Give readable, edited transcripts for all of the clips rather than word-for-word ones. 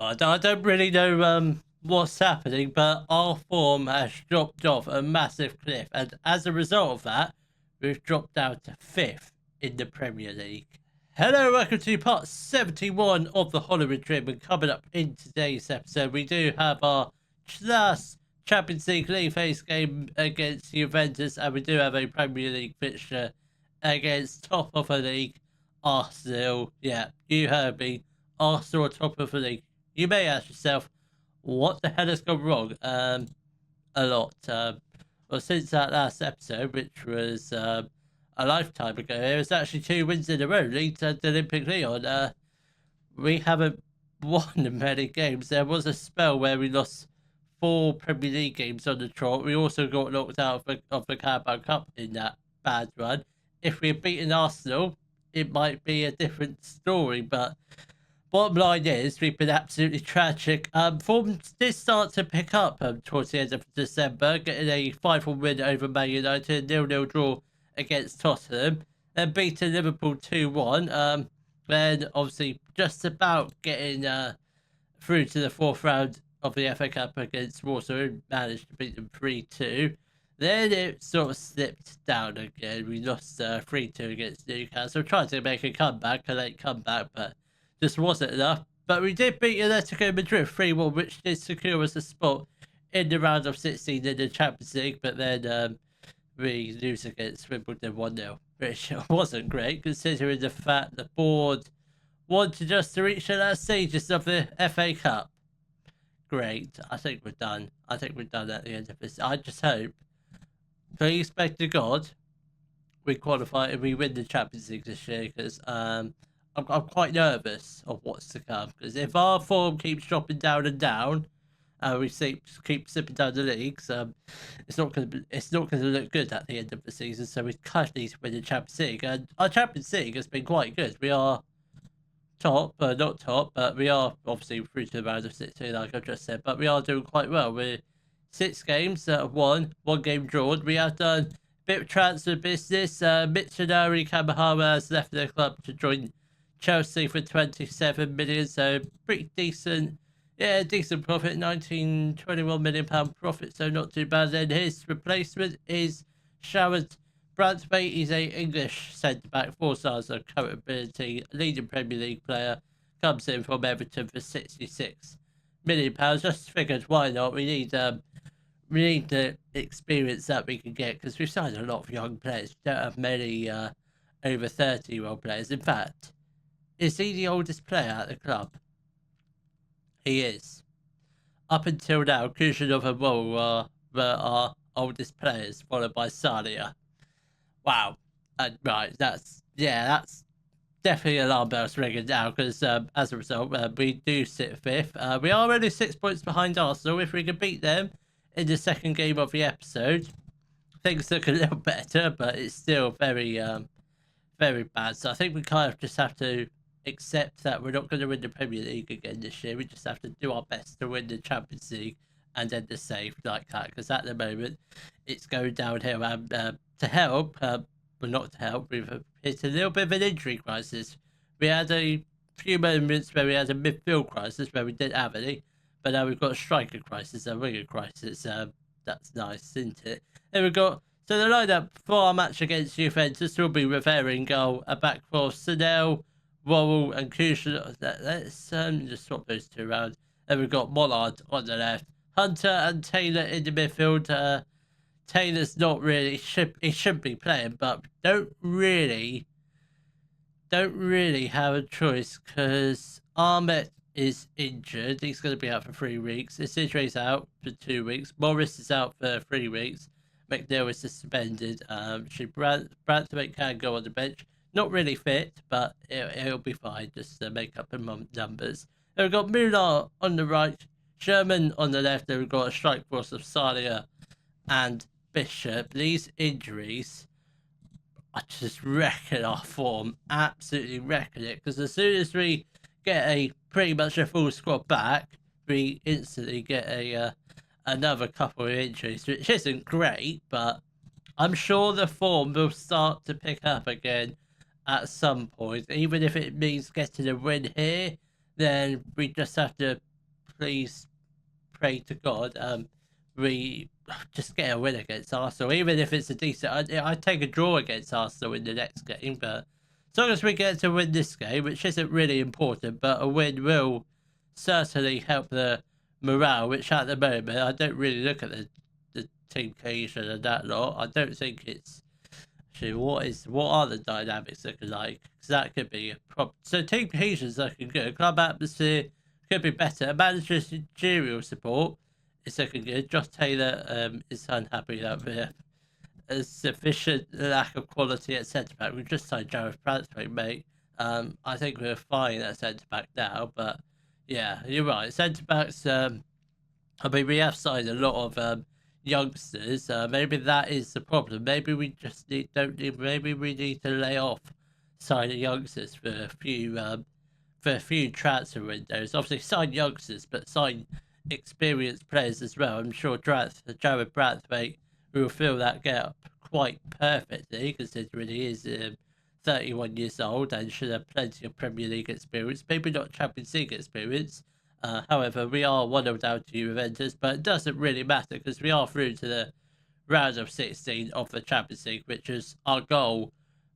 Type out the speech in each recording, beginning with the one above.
I don't really know what's happening, but our form has dropped off a massive cliff, and as a result of that, we've dropped down to fifth in the Premier League. Hello, welcome to part 71 of the Hollywood Trip, and coming up in today's episode, we do have our last Champions League league phase game against Juventus, and we do have a Premier League fixture against top of the league, Arsenal. Yeah, you heard me, Arsenal are top of the league. You may ask yourself, what the hell has gone wrong? A lot. Well, since that last episode, which was a lifetime ago, it was actually 2 wins in a row, leads to Olympic Lyon. We haven't won many games. There was a spell where we lost 4 Premier League games on the trot. We also got knocked out of the Carabao Cup in that bad run. If we had beaten Arsenal, it might be a different story, but bottom line is, we've been absolutely tragic. Form did start to pick up towards the end of December, getting a 5-1 win over Man United, 0-0 draw against Tottenham, and beating Liverpool 2-1. Then, obviously, just about getting through to the 4th round of the FA Cup against Warsaw, and managed to beat them 3-2. Then it sort of slipped down again. We lost 3-2 against Newcastle, tried to make a late comeback, but just wasn't enough. But we did beat Atletico Madrid 3-1, which did secure us a spot in the round of 16 in the Champions League. But then we lose against Wimbledon 1-0, which wasn't great, considering the fact the board wanted us to reach the last stages of the FA Cup. Great. I think we're done. I think we're done at the end of this. I just hope, please beg to God, we qualify and we win the Champions League this year, because I'm quite nervous of what's to come, because if our form keeps dropping down and down, we keep slipping down the leagues, it's not going to look good at the end of the season. So we kind of need to win the Champions League, and our Champions League has been quite good. We are not top, but we are obviously through to the round of 16, like I've just said. But we are doing quite well. We're 6 games won, 1 game drawn. We have done a bit of transfer business. Mitsunari Kamahara has left the club to join Chelsea for 27 million, so pretty decent. Yeah, decent profit, 21 million pound profit, so not too bad. Then his replacement is Sharon Branthwaite. He's a English centre-back, 4 stars of current ability, leading Premier League player, comes in from Everton for 66 million pounds. Just figured, why not? We need the experience that we can get, because we've signed a lot of young players. We don't have many over 30-year-old players. In fact, is he the oldest player at the club? He is. Up until now, Kushyanov and Wall were our oldest players, followed by Salia. Wow. Right, that's definitely alarm bells ringing now, because as a result, we do sit 5th. We are only 6 points behind Arsenal. If we can beat them in the second game of the episode, things look a little better, but it's still very, very bad. So I think we kind of just have to accept that we're not going to win the Premier League again this year. We just have to do our best to win the Champions League and end the safe like that, because at the moment it's going downhill. And to help, well, not to help, we've hit a little bit of an injury crisis. We had a few moments where we had a midfield crisis where we didn't have any, but now we've got a striker crisis, a winger crisis. That's nice, isn't it? Then we've got, so the lineup for our match against Juventus will be Rivera in goal, a back four, Sunel, Worrell and Kushyanov. Let's just swap those 2 around. Then we've got Mollard on the left, Hunter and Taylor in the midfield. Taylor's not really, he should be playing, but don't really have a choice, because Ahmet is injured. He's going to be out for 3 weeks. Isidre's out for 2 weeks. Morris is out for 3 weeks. McNeil is suspended. Branthwaite can go on the bench. Not really fit, but it'll be fine, just to make up in numbers. Then we've got Muller on the right, Sherman on the left. Then we've got a strike force of Salia and Bishop. These injuries are just wrecking our form, absolutely wrecking it, because as soon as we get pretty much a full squad back, we instantly get another couple of injuries, which isn't great, but I'm sure the form will start to pick up again at some point. Even if it means getting a win here, then we just have to please pray to God we just get a win against Arsenal, even if it's a decent. I'd take a draw against Arsenal in the next game, but as long as we get to win this game, which isn't really important, but a win will certainly help the morale, which at the moment I don't really look at the team cohesion and that lot. I don't think it's actually what are the dynamics looking like, because that could be a problem. So team cohesion's looking good, club atmosphere could be better, managerial support is looking good. Josh Taylor is unhappy that we're a sufficient lack of quality at centre back. We've just signed Gareth Brathwaite, mate. I think we're fine at centre back now, but yeah, you're right. Centre backs. I mean, we have signed a lot of youngsters. Maybe that is the problem. Maybe we just maybe we need to lay off signing youngsters for a few transfer windows. Obviously, sign youngsters, but sign experienced players as well. I'm sure Jared Brathwaite will fill that gap quite perfectly, considering he is 31 years old and should have plenty of Premier League experience. Maybe not Champions League experience. However, we are 1-0 down to Juventus, but it doesn't really matter because we are through to the round of 16 of the Champions League, which is our goal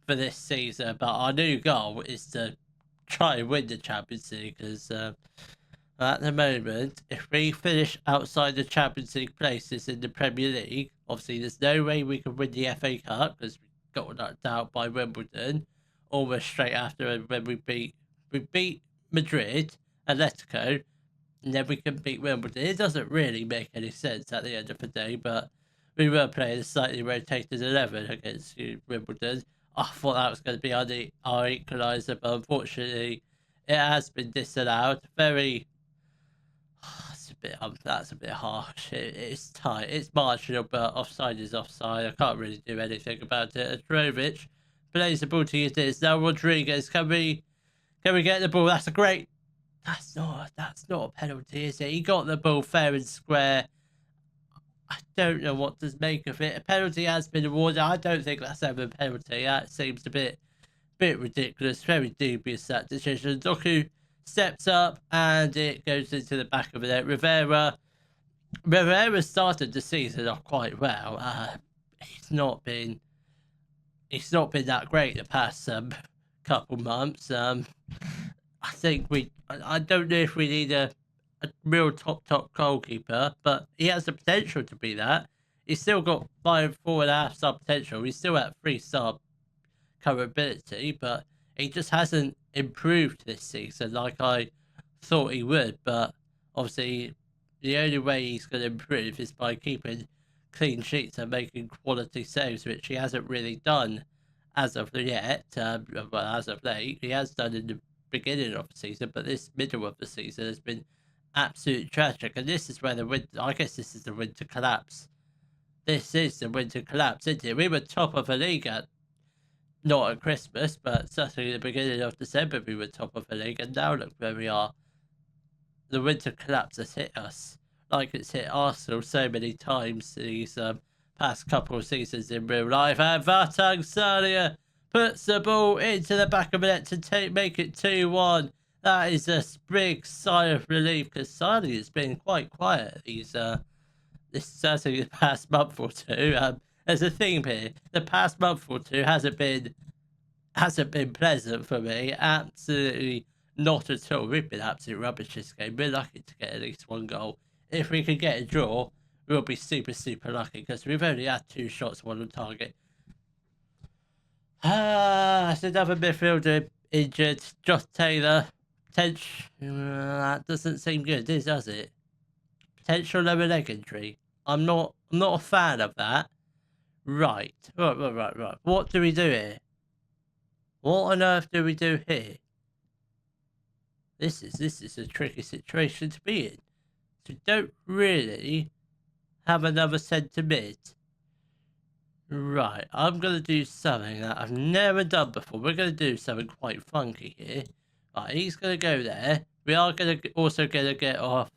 for this season. But our new goal is to try and win the Champions League, because at the moment, if we finish outside the Champions League places in the Premier League, obviously there's no way we can win the FA Cup because we got knocked out by Wimbledon almost straight after when we beat Madrid, Atletico, and then we can beat Wimbledon. It doesn't really make any sense at the end of the day, but we were playing a slightly rotated 11 against Wimbledon. I thought that was going to be our equaliser, but unfortunately it has been disallowed. That's a bit harsh. It's tight. It's marginal, but offside is offside. I can't really do anything about it. Atrovic plays the ball to Yildiz. Now Rodriguez, can we get the ball? That's not a penalty, is it? He got the ball fair and square. I don't know what to make of it. A penalty has been awarded. I don't think that's ever a penalty. That seems a bit ridiculous. Very dubious, that decision. Doku steps up and it goes into the back of the net. Rivera started the season off quite well. He's not been that great the past couple months. I think I don't know if we need a real top goalkeeper, but he has the potential to be that. He's still got 4.5 star potential. He's still at 3-star coverability, but he just hasn't improved this season like I thought he would. But obviously, the only way he's going to improve is by keeping clean sheets and making quality saves, which he hasn't really done as of yet. As of late, he has done in the beginning of the season, but this middle of the season has been absolute tragic. And this is where I guess this is the winter collapse. This is the winter collapse, isn't it? We were top of the league not at Christmas, but certainly the beginning of December we were top of the league, and now look where we are. The winter collapse has hit us like it's hit Arsenal so many times these past couple of seasons in real life. And Vartang Salia puts the ball into the back of the net to make it 2-1. That is a big sigh of relief, because Salia has been quite quiet this certainly the past month or two. There's a theme here. The past month or two hasn't been pleasant for me. Absolutely not at all. We've been absolute rubbish this game. We're lucky to get at least one goal. If we can get a draw, we'll be super, super lucky, because we've only had 2 shots, 1 on target. That's another midfielder injured. Josh Taylor. That doesn't seem good, does it? Potential lower leg injury. I'm not a fan of that. Right. What do we do here? What on earth do we do here? This is a tricky situation to be in. So don't really have another centre mid. Right. I'm gonna do something that I've never done before. We're gonna do something quite funky here. Right, he's gonna go there. We are also gonna get off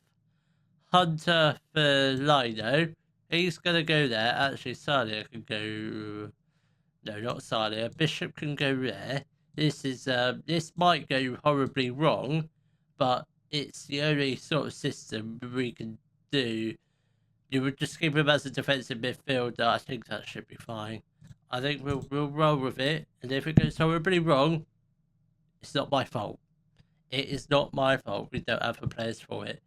Hunter for Lino. He's going to go there. Actually, Salia can go... No, not Salia. Bishop can go there. This might go horribly wrong, but it's the only sort of system we can do. You would just keep him as a defensive midfielder. I think that should be fine. I think we'll roll with it, and if it goes horribly wrong, it's not my fault. It is not my fault. We don't have the players for it.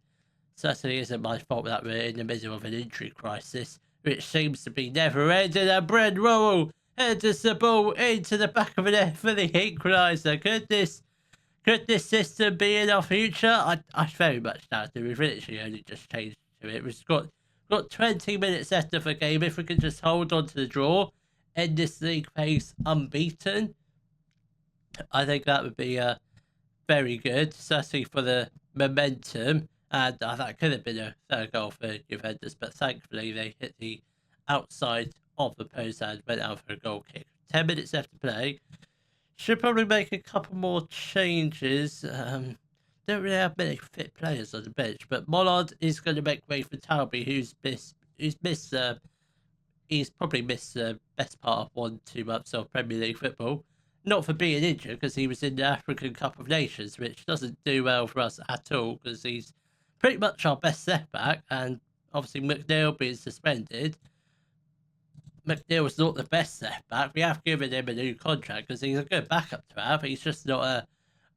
Certainly isn't my fault that we're in the middle of an injury crisis, which seems to be never ending. And Brent Worrell headers the ball into the back of the net for the equaliser. Could this system be in our future? I very much doubt it. We've literally only just changed to it. We've got 20 minutes left of the game. If we can just hold on to the draw, end this league phase unbeaten, I think that would be very good, certainly for the momentum. And that could have been a third goal for Juventus, but thankfully they hit the outside of the post and went out for a goal kick. 10 minutes left to play. Should probably make a couple more changes. Don't really have many fit players on the bench, but Mollard is going to make way for Talby, who's he's probably missed the best part of 1-2 months of Premier League football. Not for being injured, because he was in the African Cup of Nations, which doesn't do well for us at all, because he's pretty much our best left back, and obviously McNeil being suspended. McNeil's not the best left back. We have given him a new contract because he's a good backup to have. He's just not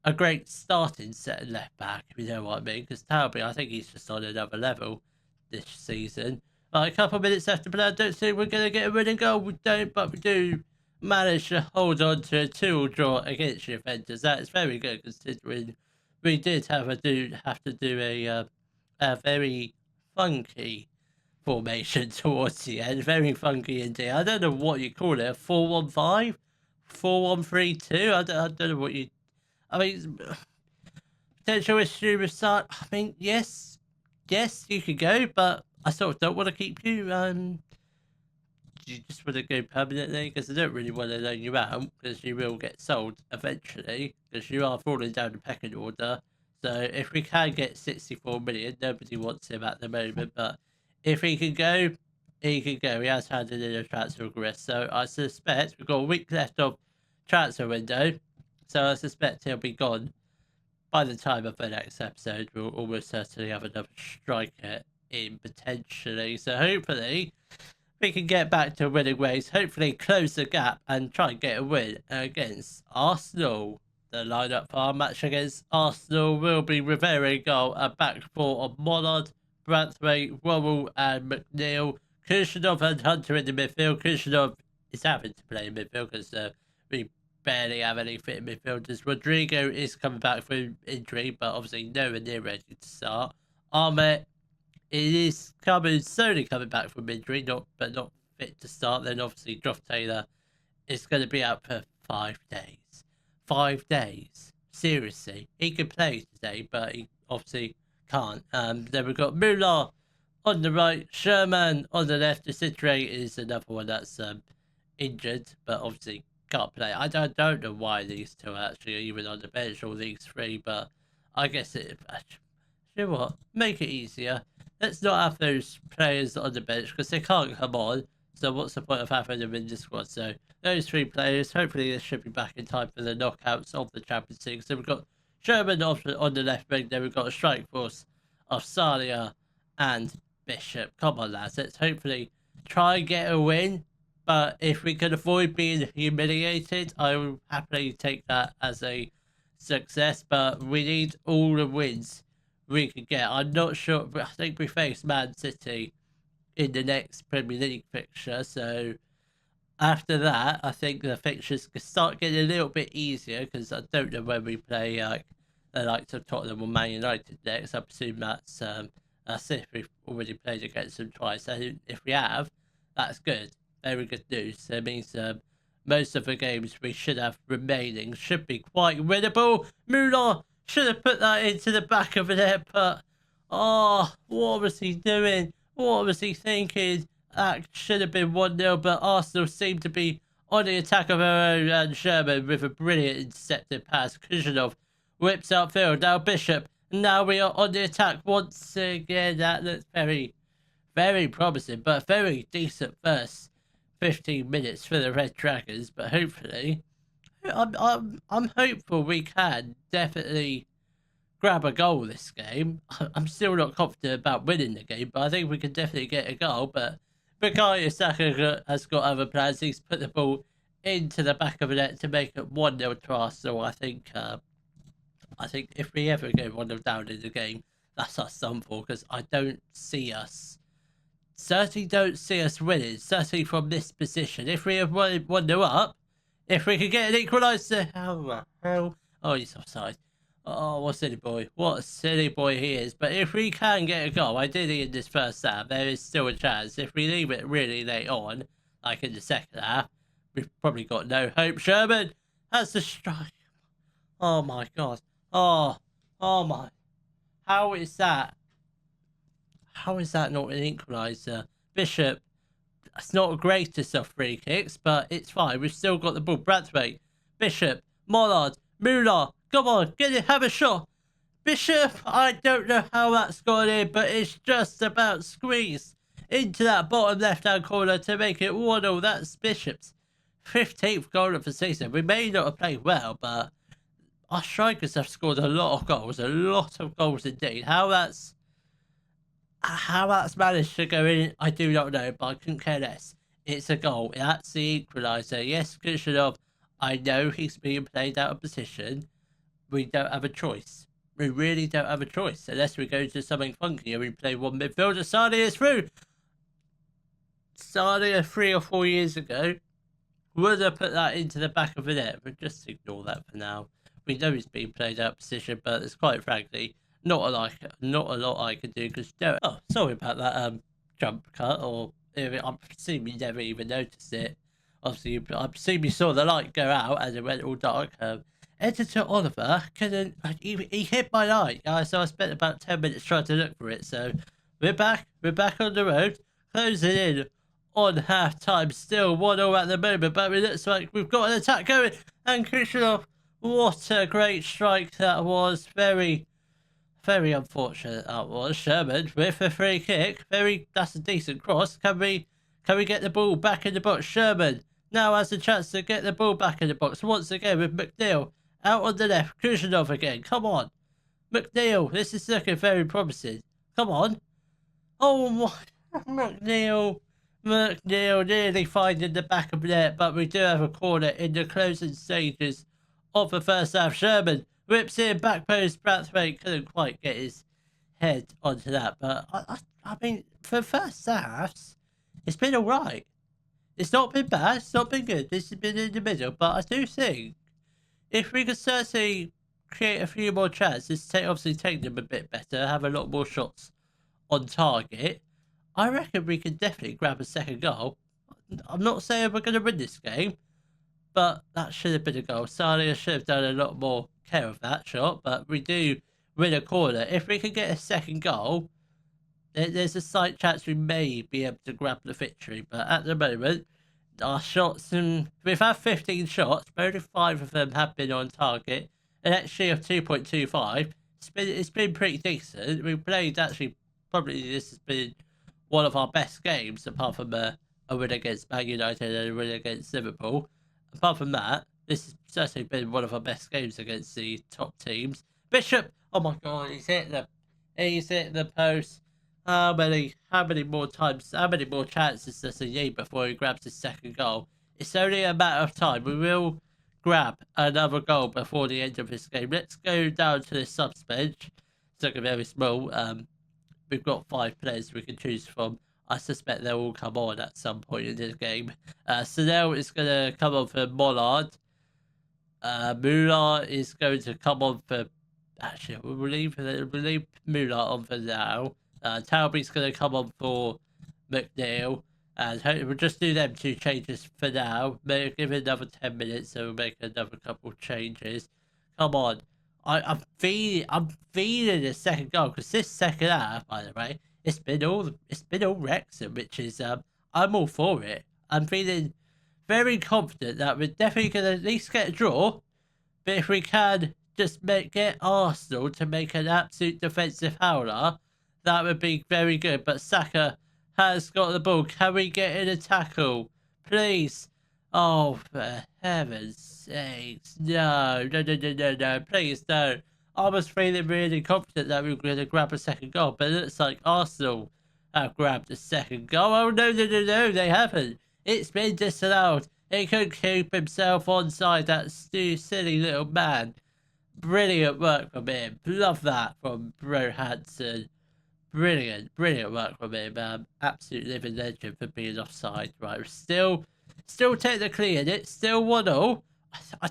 a great starting set left back, if you know what I mean. Because Talby, I think he's just on another level this season. A couple of minutes left to play. I don't think we're going to get a winning goal. We don't, but we do manage to hold on to a 2-2 draw against Juventus. That is very good, considering we did have to do a very funky formation towards the end. Very funky indeed. I don't know what you call it. 4-1-5, 4-1-3-2. I don't know what you. I mean, potential issue with start. I mean, yes, you could go, but I sort of don't want to keep you. You just want to go permanently, because I don't really want to loan you out, because you will get sold eventually, because you are falling down the pecking order. So if we can get 64 million, nobody wants him at the moment, but if he can go, he can go. He has handed in a transfer request, so I suspect we've got a week left of transfer window, so I suspect he'll be gone by the time of the next episode. We'll almost certainly have another striker in potentially, so hopefully we can get back to winning ways, hopefully close the gap and try and get a win against Arsenal. The lineup for our match against Arsenal will be Rivera in goal, a back four of Mollard, Branthwaite, Worrell and McNeil, Kushinov and Hunter in the midfield. Kushinov is having to play in midfield because we barely have any fit midfielders. Rodrigo is coming back from injury, but obviously nowhere near ready to start. Ahmed, it is slowly coming back from injury, but not fit to start. Then obviously Joff Taylor is going to be out for 5 days. 5 days. Seriously. He could play today, but he obviously can't. Then we've got Muller on the right, Sherman on the left. Citre is another one that's injured, but obviously can't play. I don't know why these two are actually even on the bench, or these three, but I guess it. You know what? Make it easier. Let's not have those players on the bench because they can't come on. So what's the point of having them in the squad? So those 3 players, hopefully they should be back in time for the knockouts of the Champions League. So we've got Sherman on the left wing, then we've got a strike force of Salia and Bishop. Come on, lads. Let's hopefully try and get a win. But if we can avoid being humiliated, I will happily take that as a success. But we need all the wins we can get. I'm not sure. I think we face Man City in the next Premier League fixture. So after that, I think the fixtures can start getting a little bit easier, because I don't know when we play the likes of Tottenham or Man United next. I presume that's if we've already played against them twice. So if we have, that's good. Very good news. That means most of the games we should have remaining should be quite winnable. Muller should have put that into the back of the net, but what was he doing? What was he thinking? That should have been 1-0, but Arsenal seem to be on the attack of their own, and Sherman with a brilliant intercepted pass. Kushinov whips outfield. Now Bishop. Now we are on the attack once again. That looks very, very promising, but very decent first 15 minutes for the Red Dragons. But hopefully, I'm hopeful we can definitely grab a goal this game. I'm still not confident about winning the game, but I think we can definitely get a goal. But Bukayo Saka has got other plans. He's put the ball into the back of the net to make it 1-0 to Arsenal. I think if we ever go 1-0 down in the game, that's us done for, because I certainly don't see us winning, certainly from this position. If we have 1-0 up, if we could get an equaliser, how the hell? Oh, he's offside. Oh, what a silly boy. What a silly boy he is. But if we can get a goal, ideally in this first half, there is still a chance. If we leave it really late on, like in the second half, we've probably got no hope. Sherman has the strike. Oh my god. Oh my. How is that? How is that not an equaliser? Bishop, that's not the greatest of free kicks, but it's fine. We've still got the ball. Brathwaite, Bishop, Mollard, Muller. Come on, get it, have a shot. Bishop, I don't know how that's gone in, but it's just about squeezed into that bottom left-hand corner to make it 1-0. That's Bishop's 15th goal of the season. We may not have played well, but our strikers have scored a lot of goals indeed. How that's managed to go in, I do not know, but I couldn't care less. It's a goal. That's the equaliser. Yes, Kushnerov, I know he's being played out of position. We don't have a choice. We really don't have a choice unless we go to something funky and we play one midfielder. Sané is through. Sané 3 or 4 years ago would have put that into the back of the net, but just ignore that for now. We know he's being played out of position, but it's quite frankly not a lot I can do, because oh, sorry about that jump cut, or I presume you never even noticed it. Obviously, I presume you saw the light go out and it went all dark. Editor Oliver couldn't. He hit my light, so I spent about 10 minutes trying to look for it. So we're back on the road, closing in on half time. Still 1-0 at the moment, but it looks like we've got an attack going. And Kushnerov, what a great strike that was! Very, very unfortunate that was. Sherman with a free kick. That's a decent cross. Can we get the ball back in the box? Sherman now has a chance to get the ball back in the box once again with McNeil out on the left. Kushnerov again. Come on, McNeil. This is looking very promising. Come on. Oh my, McNeil nearly finding the back of the net, but we do have a corner in the closing stages of the first half. Sherman whips in, back post. Brathwaite couldn't quite get his head onto that, but I mean, for first halves, it's been alright. It's not been bad, it's not been good. This has been in the middle, but I do think if we could certainly create a few more chances, obviously take them a bit better, have a lot more shots on target, I reckon we can definitely grab a second goal. I'm not saying we're going to win this game, but that should have been a goal. Sané should have done a lot more care of that shot, but we do win a corner. If we can get a second goal, there's a slight chance we may be able to grab the victory. But at the moment, our shots, and we've had 15 shots, but only 5 of them have been on target. An XG of 2.25. It's been pretty decent. We played, actually, probably this has been one of our best games, apart from a win against Man United and a win against Liverpool. Apart from that, this has certainly been one of our best games against the top teams. Bishop, oh my god, he's hit the post. How many more chances does he need before he grabs his second goal? It's only a matter of time. We will grab another goal before the end of this game. Let's go down to the subs bench. It's looking very small. We've got 5 players we can choose from. I suspect they'll all come on at some point in this game. Sanel is going to come on for Mollard. Muller is going to come on for... Actually, we'll leave Muller on for now. Talby's going to come on for McNeil. And we'll just do them 2 changes for now. Maybe give it another 10 minutes, so we'll make another couple changes. Come on. I'm feeling the second goal, because this second half, by the way, it's been all Wrexham, which is I'm all for it. I'm feeling very confident that we're definitely gonna at least get a draw. But if we can just get Arsenal to make an absolute defensive howler, that would be very good. But Saka has got the ball. Can we get in a tackle, please? Oh, for heaven's sakes, no, please no. I was feeling really confident that we were going to grab a second goal, but it looks like Arsenal have grabbed a second goal. Oh, no, no, no, no, they haven't. It's been disallowed. He could keep himself onside, that silly little man. Brilliant work from him. Love that from Bro Hansen. Brilliant work from him. Absolute living legend for being offside. Right, we're still technically in it. Still 1-0. I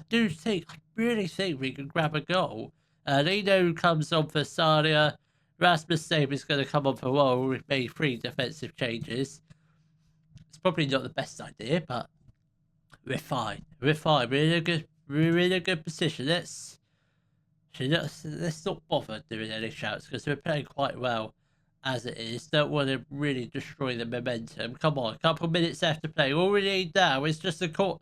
really think we can grab a goal. Lino comes on for Sadia. Rasmus Davies going to come on for Wall. We've made 3 defensive changes. It's probably not the best idea, but we're fine. We're in a good position. Let's not bother doing any shouts because we're playing quite well as it is. Don't want to really destroy the momentum. Come on, a couple of minutes left to play. All we need now is just a corner.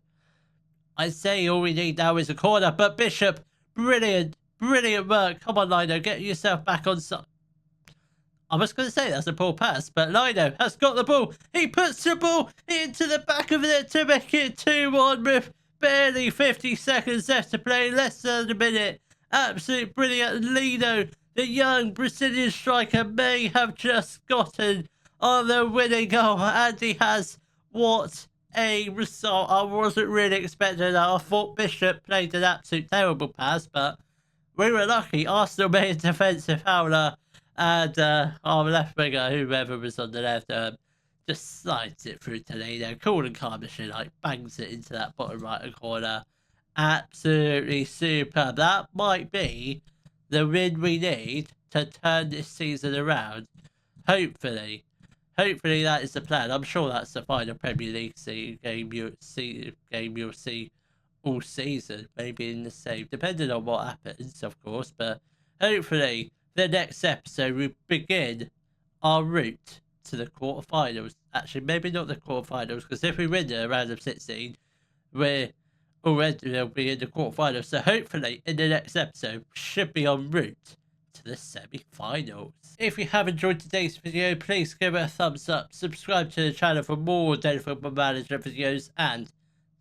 I say all we need now is a corner, but Bishop, brilliant work. Come on, Lino, get yourself back on side. I was going to say that's a poor pass, but Lino has got the ball. He puts the ball into the back of it to make it 2-1 with barely 50 seconds left to play, less than a minute. Absolute brilliant. Lino, the young Brazilian striker, may have just gotten on the winning goal, and he has. What a result. I wasn't really expecting that. I thought Bishop played an absolute terrible pass, but we were lucky. Arsenal made a defensive howler, and our left winger, whoever was on the left, just slides it through to Lino. Cool and calm as she bangs it into that bottom right corner. Absolutely superb. That might be the win we need to turn this season around. Hopefully that is the plan. I'm sure that's the final Premier League game you'll see all season. Maybe in the same, depending on what happens, of course. But hopefully, the next episode we begin our route to the quarterfinals. Actually, maybe not the quarterfinals, because if we win the round of 16, we'll be in the quarterfinals. So hopefully, in the next episode, we should be en route to the semi-finals. If you have enjoyed today's video, please give it a thumbs up, subscribe to the channel for more Daily Football Manager videos, and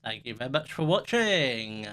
thank you very much for watching.